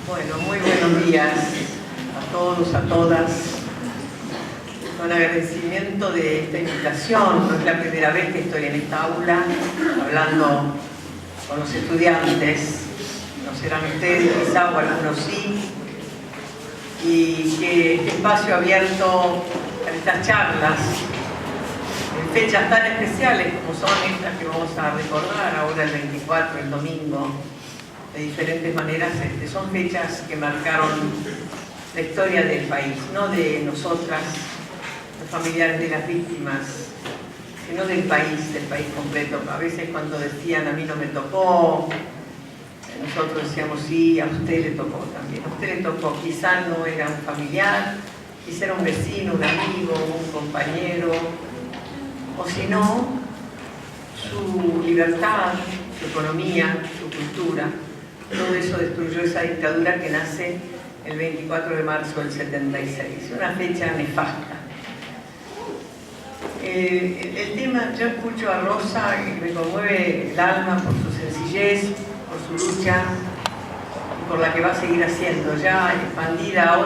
Bueno, muy buenos días a todos, a todas. Con agradecimiento de esta invitación, no es la primera vez que estoy en esta aula hablando con los estudiantes, no serán ustedes quizá o algunos sí, y que este espacio abierto a estas charlas en fechas tan especiales como son estas que vamos a recordar ahora el 24, el domingo, de diferentes maneras, son fechas que marcaron la historia del país, no de nosotras, los familiares de las víctimas, sino del país completo. A veces cuando decían a mí no me tocó, nosotros decíamos sí, a usted le tocó también. A usted le tocó, quizá no era un familiar, quizá era un vecino, un amigo, un compañero, o si no, su libertad, su economía, su cultura. Todo eso destruyó esa dictadura que nace el 24 de marzo del 76, una fecha nefasta. El tema, yo escucho a Rosa y me conmueve el alma por su sencillez, por su lucha y por la que va a seguir haciendo, ya expandida a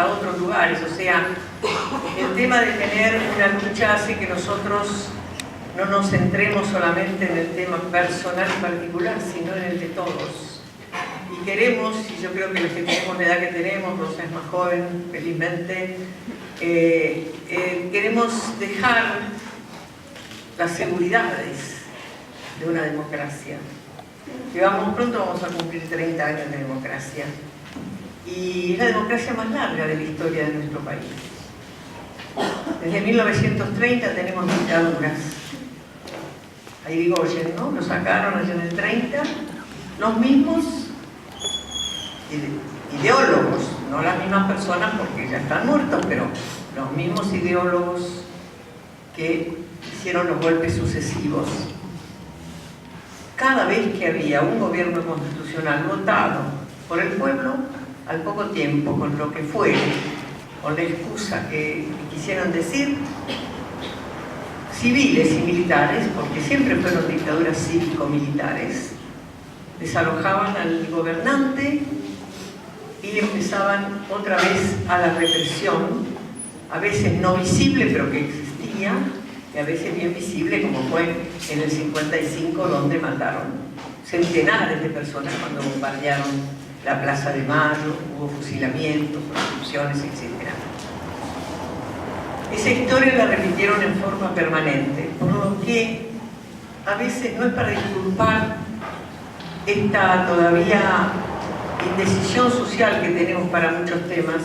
otros lugares. O sea, el tema de tener una lucha hace que nosotros no nos centremos solamente en el tema personal y particular, sino en el de todos. Y queremos, y yo creo que los que tenemos la edad que tenemos, Rosa es más joven, felizmente, queremos dejar las seguridades de una democracia. Pronto vamos a cumplir 30 años de democracia. Y es la democracia más larga de la historia de nuestro país. Desde 1930 tenemos dictaduras. A Irigoyen, ¿no? Lo sacaron allá en el 30, los mismos ideólogos, no las mismas personas porque ya están muertos, pero los mismos ideólogos que hicieron los golpes sucesivos. Cada vez que había un gobierno constitucional votado por el pueblo, al poco tiempo, con lo que fuere, con la excusa que quisieran decir, civiles y militares, porque siempre fueron dictaduras cívico-militares, desalojaban al gobernante y empezaban otra vez a la represión, a veces no visible, pero que existía, y a veces bien visible, como fue en el 55, donde mataron centenares de personas cuando bombardearon la Plaza de Mayo, hubo fusilamientos, proscripciones, etc. Esa historia la repitieron en forma permanente, por lo que a veces no es para disculpar esta todavía indecisión social que tenemos para muchos temas,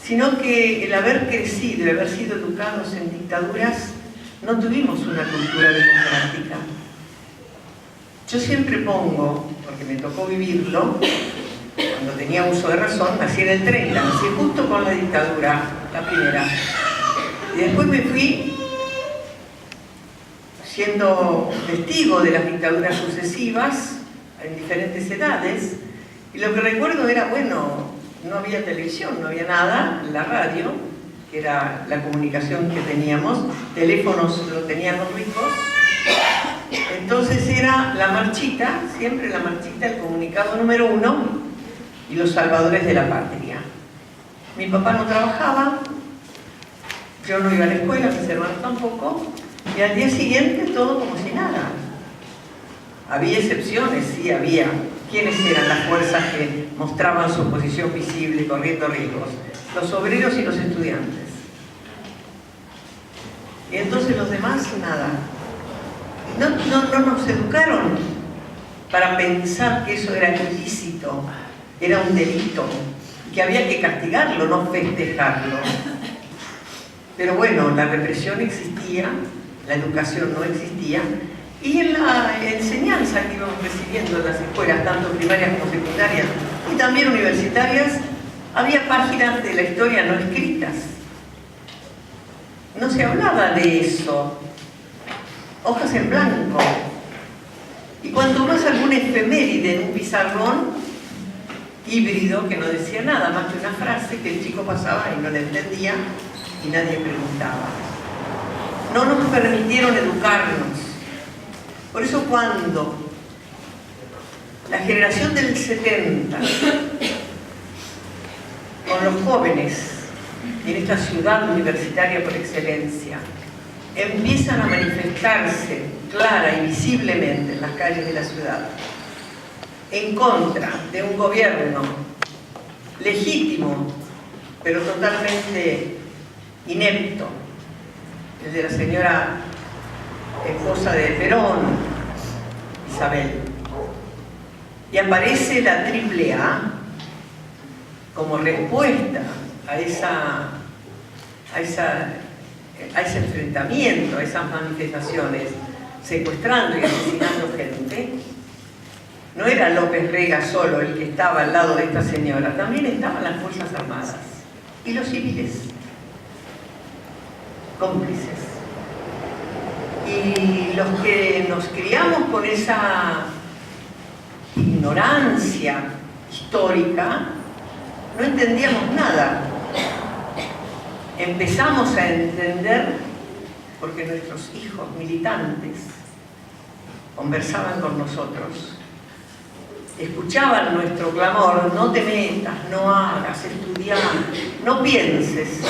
sino que el haber crecido y haber sido educados en dictaduras, no tuvimos una cultura democrática. Yo siempre pongo, porque me tocó vivirlo, cuando tenía uso de razón, nací en el 30, nací justo con la dictadura, la primera. Y después me fui siendo testigo de las dictaduras sucesivas en diferentes edades, y lo que recuerdo era, bueno, no había televisión, no había nada, la radio, que era la comunicación que teníamos, teléfonos lo tenían los ricos, entonces era la marchita, siempre la marchita, el comunicado número 1 y los salvadores de la patria. Mi papá no trabajaba, yo no iba a la escuela, mis hermanos tampoco, y al día siguiente todo como si nada. Había excepciones, sí, había. ¿Quiénes eran las fuerzas que mostraban su oposición visible, corriendo riesgos? Los obreros y los estudiantes. Y entonces los demás, nada. No nos educaron para pensar que eso era ilícito, era un delito, que había que castigarlo, no festejarlo. Pero bueno, la represión existía, la educación no existía, y en la enseñanza que íbamos recibiendo en las escuelas, tanto primarias como secundarias, y también universitarias, había páginas de la historia no escritas. No se hablaba de eso. Hojas en blanco. Y cuanto más alguna efeméride en un pizarrón híbrido que no decía nada más que una frase que el chico pasaba y no la entendía y nadie preguntaba. No nos permitieron educarnos. Por eso cuando la generación del 70 los jóvenes en esta ciudad universitaria por excelencia empiezan a manifestarse clara y visiblemente en las calles de la ciudad en contra de un gobierno legítimo, pero totalmente inepto, el de la señora esposa de Perón, Isabel, y aparece la AAA como respuesta a ese enfrentamiento, a esas manifestaciones, secuestrando y asesinando gente. No era López Rega solo el que estaba al lado de esta señora, también estaban las Fuerzas Armadas y los civiles, cómplices. Y los que nos criamos con esa ignorancia histórica, no entendíamos nada. Empezamos a entender porque nuestros hijos militantes conversaban con nosotros, escuchaban nuestro clamor: no te metas, no hagas, estudiar, no pienses.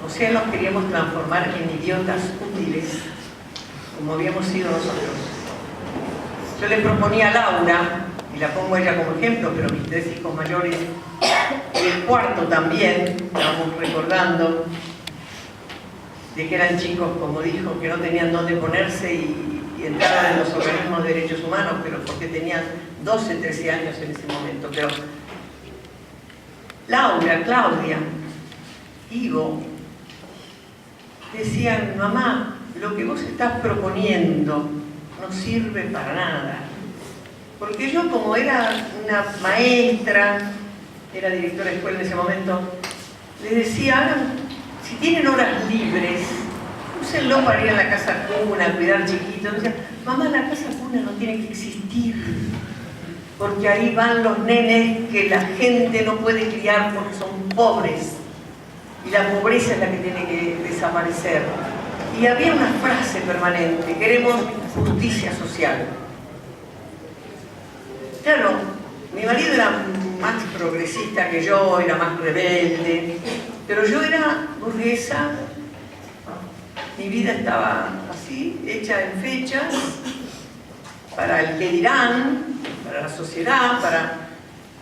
O sea, los queríamos transformar en idiotas útiles, como habíamos sido nosotros. Yo le proponía a Laura, y la pongo a ella como ejemplo, pero mis 3 hijos mayores, y el cuarto también, estamos recordando, de que eran chicos, como dijo, que no tenían dónde ponerse y entraban en los organismos de derechos humanos, pero porque tenían 12, 13 años en ese momento. Pero Laura, Claudia, Ivo, decían: mamá, lo que vos estás proponiendo no sirve para nada. Porque yo, como era una maestra, era directora de escuela en ese momento, les decía: si tienen horas libres, úsenlo para ir a la casa cuna, a cuidar chiquitos. Decía: mamá, la casa cuna no tiene que existir, porque ahí van los nenes que la gente no puede criar porque son pobres, y la pobreza es la que tiene que desaparecer. Y había una frase permanente: queremos justicia social. Claro, mi marido era más progresista que yo, era más rebelde, pero yo era burguesa. Mi vida estaba así, hecha en fechas, para el que dirán, para la sociedad,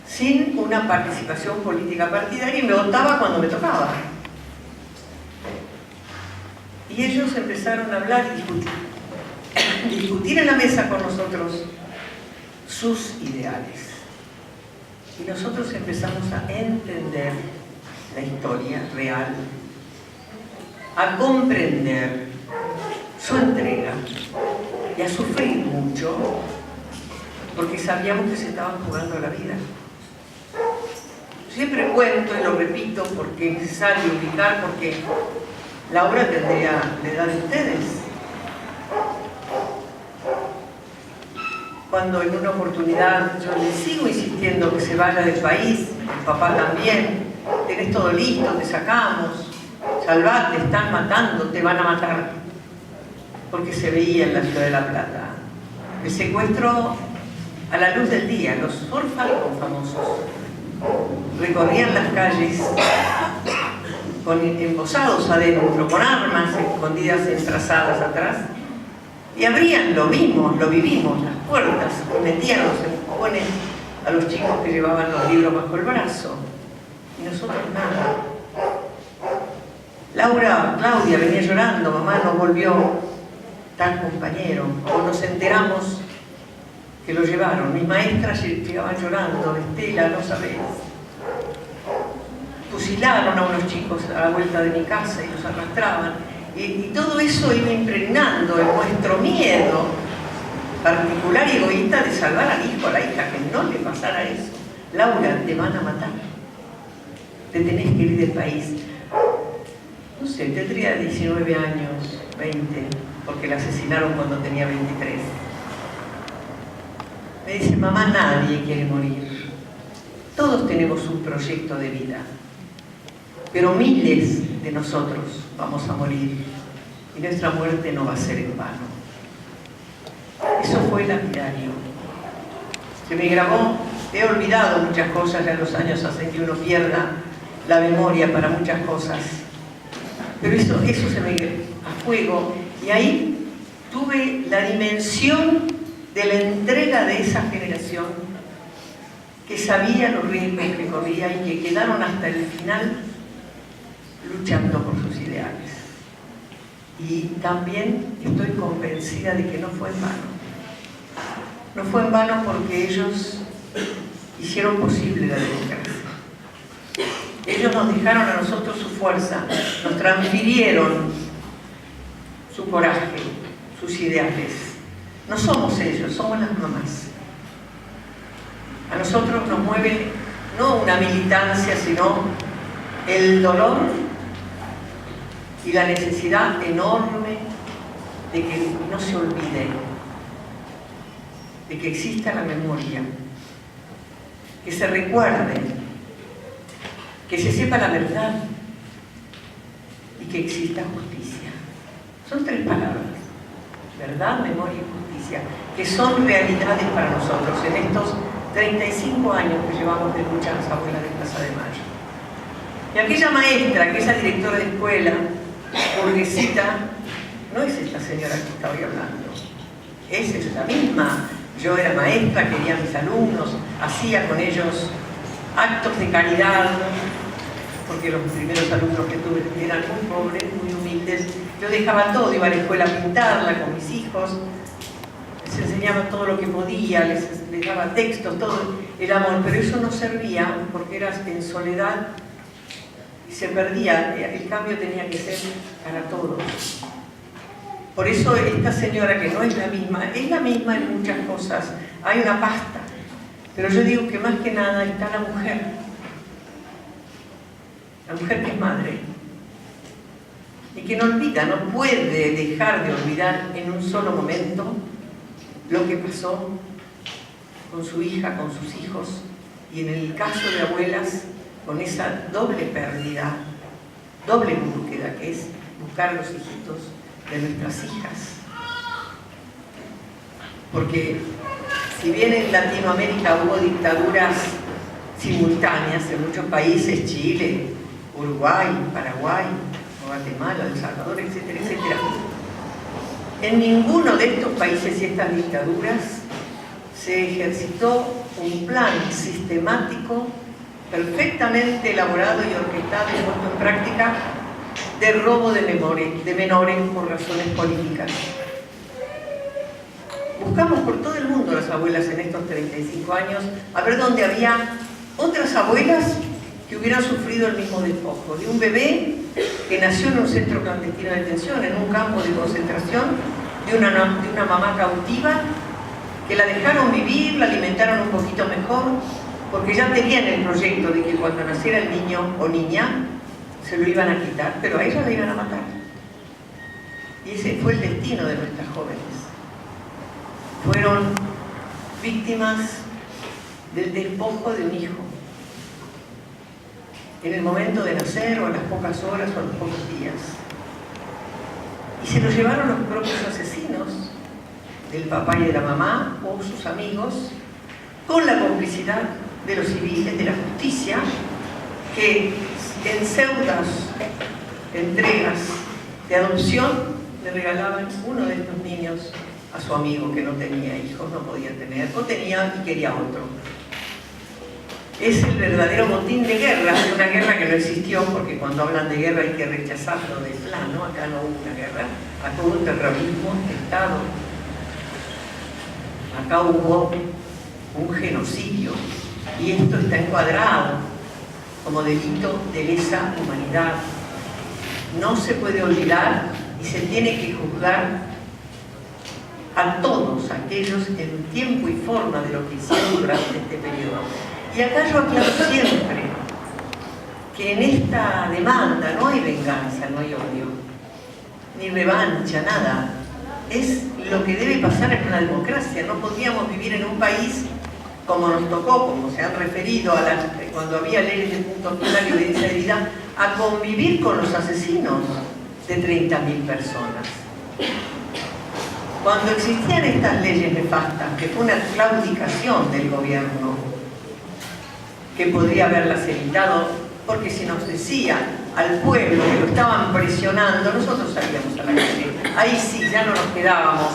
sin una participación política partidaria, y me votaba cuando me tocaba. Y ellos empezaron a hablar y discutir en la mesa con nosotros sus ideales. Y nosotros empezamos a entender la historia real, a comprender su entrega y a sufrir mucho, porque sabíamos que se estaban jugando la vida. Siempre cuento y lo repito porque es necesario ubicar, porque Laura tendría la edad de ustedes. Cuando en una oportunidad yo le sigo insistiendo que se vaya del país, el papá también: tenés todo listo, te sacamos, salvate, te están matando, te van a matar. Porque se veía en la ciudad de La Plata el secuestro a la luz del día. Los orfalcos famosos recorrían las calles embosados adentro, con armas escondidas entrazadas atrás, y abrían, lo vimos, lo vivimos, las puertas, y metían los empujones a los chicos que llevaban los libros bajo el brazo, y nosotros nada. Claudia venía llorando: mamá, no volvió tal compañero. O nos enteramos que lo llevaron. Mis maestras llegaban llorando: Estela, no sabés. Fusilaron a unos chicos a la vuelta de mi casa y los arrastraban. Y todo eso iba impregnando en nuestro miedo particular y egoísta de salvar al hijo, a la hija, que no le pasara eso. Laura, te van a matar. Te tenés que ir del país. No sé, tendría 19 años, 20, porque la asesinaron cuando tenía 23. Me dice: mamá, nadie quiere morir. Todos tenemos un proyecto de vida, pero miles de nosotros vamos a morir, y nuestra muerte no va a ser en vano. Eso fue lapidario. Se me grabó He olvidado muchas cosas, ya los años hacen que uno pierda la memoria para muchas cosas. Pero eso se me a fuego. Y ahí tuve la dimensión de la entrega de esa generación que sabía los riesgos que corría y que quedaron hasta el final luchando por sus ideales. Y también estoy convencida de que no fue en vano. No fue en vano porque ellos hicieron posible la democracia. Ellos nos dejaron a nosotros su fuerza, nos transfirieron su coraje, sus ideales. No somos ellos, somos las mamás. A nosotros nos mueve no una militancia, sino el dolor y la necesidad enorme de que no se olvide, de que exista la memoria, que se recuerde, que se sepa la verdad y que exista justicia. Son 3 palabras: verdad, memoria y justicia, que son realidades para nosotros en estos 35 años que llevamos de lucha a las abuelas de Plaza de Mayo. Y aquella maestra, aquella directora de escuela, burguesita, no es esta señora que estaba hablando, es la misma. Yo era maestra, quería a mis alumnos, hacía con ellos actos de caridad, porque los primeros alumnos que tuve eran muy pobres, muy humildes. Yo dejaba todo, iba a la escuela a pintarla con mis hijos, les enseñaba todo lo que podía, les daba textos, todo el amor, pero eso no servía porque eras en soledad y se perdía. El cambio tenía que ser para todos. Por eso esta señora, que no es la misma en muchas cosas, hay una pasta, pero yo digo que más que nada está la mujer que es madre, y que no olvida, no puede dejar de olvidar en un solo momento lo que pasó con su hija, con sus hijos, y en el caso de abuelas, con esa doble pérdida, doble búsqueda, que es buscar a los hijitos de nuestras hijas. Porque si bien en Latinoamérica hubo dictaduras simultáneas en muchos países, Chile, Uruguay, Paraguay, Guatemala, El Salvador, etcétera, etcétera, en ninguno de estos países y estas dictaduras se ejercitó un plan sistemático, perfectamente elaborado y orquestado y puesto en práctica, de robo de menores por razones políticas. Buscamos por todo el mundo las abuelas en estos 35 años a ver dónde había otras abuelas que hubieran sufrido el mismo despojo, de un bebé que nació en un centro clandestino de detención, en un campo de concentración, de una mamá cautiva, que la dejaron vivir, la alimentaron un poquito mejor, porque ya tenían el proyecto de que cuando naciera el niño o niña, se lo iban a quitar, pero a ella la iban a matar. Y ese fue el destino de nuestras jóvenes. Fueron víctimas del despojo de un hijo. En el momento de nacer, o a las pocas horas, o a los pocos días. Y se lo llevaron los propios asesinos, del papá y de la mamá, o sus amigos, con la complicidad de los civiles, de la justicia, que en pseudas entregas de adopción le regalaban uno de estos niños a su amigo que no tenía hijos, no podía tener, o tenía y quería otro. Es el verdadero motín de guerra, de una guerra que no existió, porque cuando hablan de guerra hay que rechazarlo de plano. Acá no hubo una guerra, acá hubo un terrorismo de Estado, acá hubo un genocidio, y esto está encuadrado como delito de lesa humanidad. No se puede olvidar y se tiene que juzgar a todos aquellos en tiempo y forma de lo que hicieron durante este periodo. Y acá yo aclaro siempre que en esta demanda no hay venganza, no hay odio, ni revancha, nada. Es lo que debe pasar en una democracia. No podríamos vivir en un país como nos tocó, como se han referido cuando había leyes de punto final y obediencia debida, a convivir con los asesinos de 30.000 personas. Cuando existían estas leyes nefastas, que fue una claudicación del gobierno que podría haberlas evitado, porque si nos decía al pueblo que lo estaban presionando, nosotros salíamos a la calle. Ahí sí, ya no nos quedábamos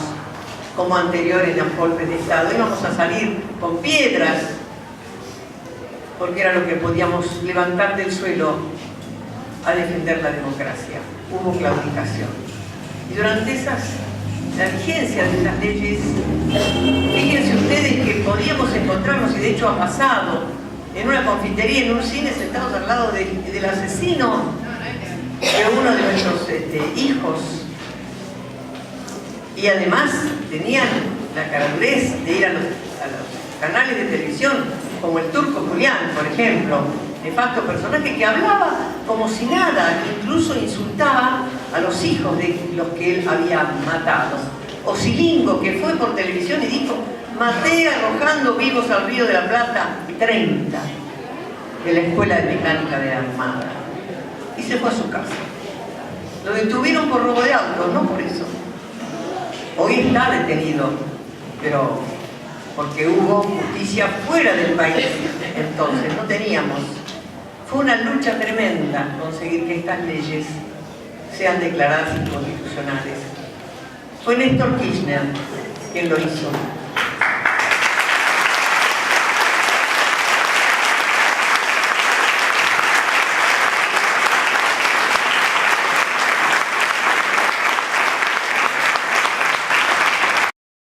como anteriores a los golpes de Estado, íbamos a salir con piedras, porque era lo que podíamos levantar del suelo a defender la democracia. Hubo claudicación. Y durante la vigencia de esas leyes, fíjense ustedes que podíamos encontrarnos, y de hecho ha pasado, en una confitería, en un cine, sentados al lado del asesino de uno de nuestros hijos. Y además tenían la caradurez de ir a los canales de televisión, como el Turco Julián, por ejemplo, nefasto personaje que hablaba como si nada, incluso insultaba a los hijos de los que él había matado. O Silingo, que fue por televisión y dijo: maté arrojando vivos al Río de la Plata 30 de la Escuela de Mecánica de la Armada. Y se fue a su casa. Lo detuvieron por robo de auto, no por eso. Hoy está detenido, pero porque hubo justicia fuera del país. Entonces no teníamos. Fue una lucha tremenda conseguir que estas leyes sean declaradas inconstitucionales. Fue Néstor Kirchner quien lo hizo.